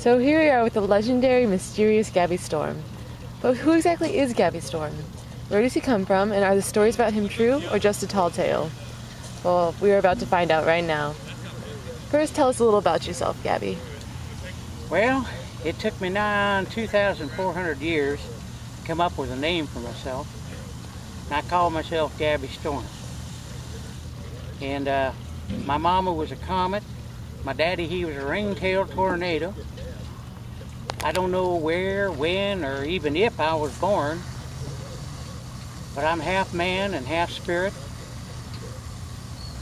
So here we are with the legendary, mysterious Gabby Storm. But who exactly is Gabby Storm? Where does he come from, and are the stories about him true or just a tall tale? Well, we are about to find out right now. First, tell us a little about yourself, Gabby. Well, it took me nigh 2,400 years to come up with a name for myself. And I call myself Gabby Storm. And my mama was a comet. My daddy, he was a ring-tailed tornado. I don't know where, when, or even if I was born, but I'm half man and half spirit.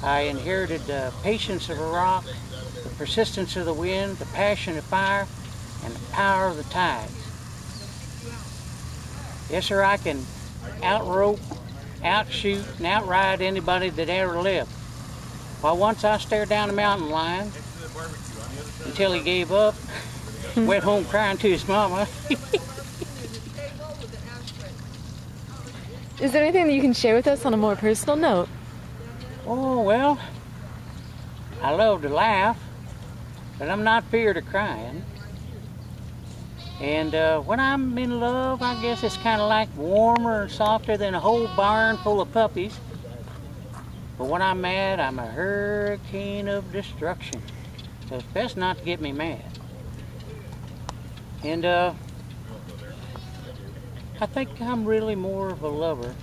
I inherited the patience of a rock, the persistence of the wind, the passion of fire, and the power of the tides. Yes, sir, I can outrope, outshoot, and outride anybody that ever lived. Well, once I stared down a mountain lion until he gave up, went home crying to his mama. Is there anything that you can share with us on a more personal note? Oh, well, I love to laugh, but I'm not feared of crying. And when I'm in love, I guess it's kind of like warmer and softer than a whole barn full of puppies. But when I'm mad, I'm a hurricane of destruction. So it's best not to get me mad. And I think I'm really more of a lover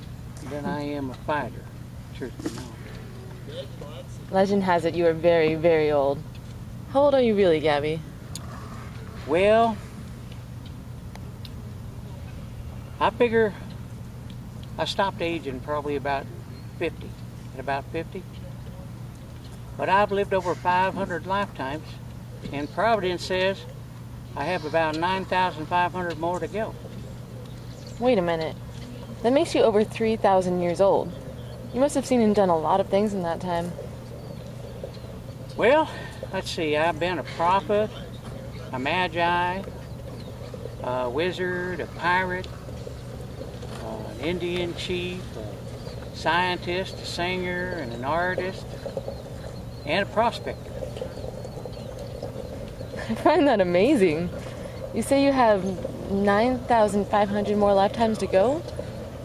than I am a fighter, truth be known. Legend has it you are very, very old. How old are you really, Gabby? Well, I figure I stopped aging probably about 50, at about 50. But I've lived over 500 lifetimes, and Providence says I have about 9,500 more to go. Wait a minute. That makes you over 3,000 years old. You must have seen and done a lot of things in that time. Well, let's see, I've been a prophet, a magi, a wizard, a pirate, an Indian chief, a scientist, a singer, and an artist, and a prospector. I find that amazing. You say you have 9,500 more lifetimes to go?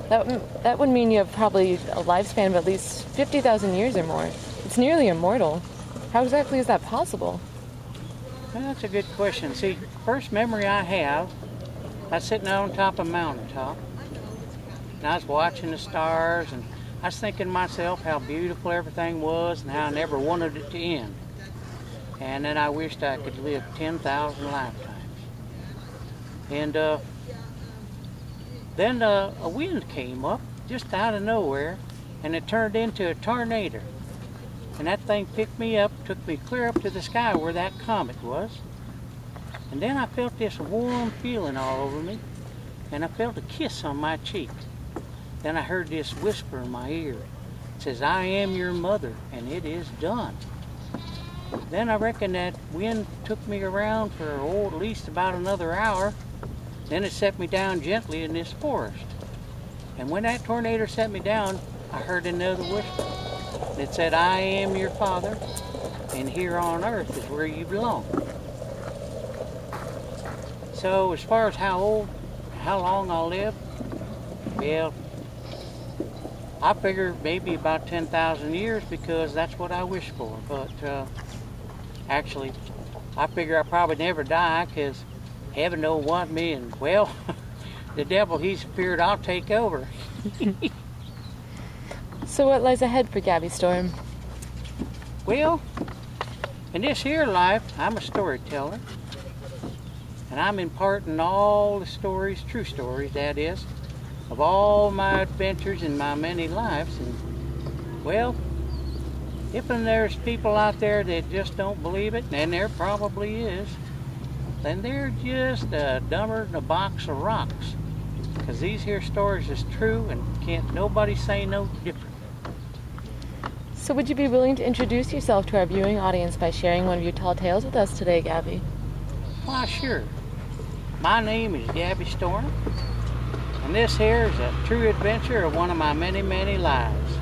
That would mean you have probably a lifespan of at least 50,000 years or more. It's nearly immortal. How exactly is that possible? Well, that's a good question. See, first memory I have, I was sitting on top of a mountaintop, and I was watching the stars, and I was thinking to myself how beautiful everything was and how I never wanted it to end. And then I wished I could live 10,000 lifetimes. And then a wind came up just out of nowhere, and it turned into a tornado. And that thing picked me up, took me clear up to the sky where that comet was. And then I felt this warm feeling all over me, and I felt a kiss on my cheek. Then I heard this whisper in my ear. It says, "I am your mother, and it is done." Then I reckon that wind took me around for, at least about another hour. Then it set me down gently in this forest. And when that tornado set me down, I heard another whisper. It said, "I am your father, and here on earth is where you belong." So as far as how long I'll live, well, I figure maybe about 10,000 years because that's what I wish for. But actually, I figure I'll probably never die because heaven don't want me, and well, the devil, he's feared I'll take over. So what lies ahead for Gabby Storm? Well, in this here life, I'm a storyteller, and I'm imparting all the stories, true stories that is, of all my adventures in my many lives. And well, if there's people out there that just don't believe it, and there probably is, then they're just dumber than a box of rocks. Because these here stories is true, and can't nobody say no different. So would you be willing to introduce yourself to our viewing audience by sharing one of your tall tales with us today, Gabby? Why, sure. My name is Gabby Storm, and this here is a true adventure of one of my many, many lives.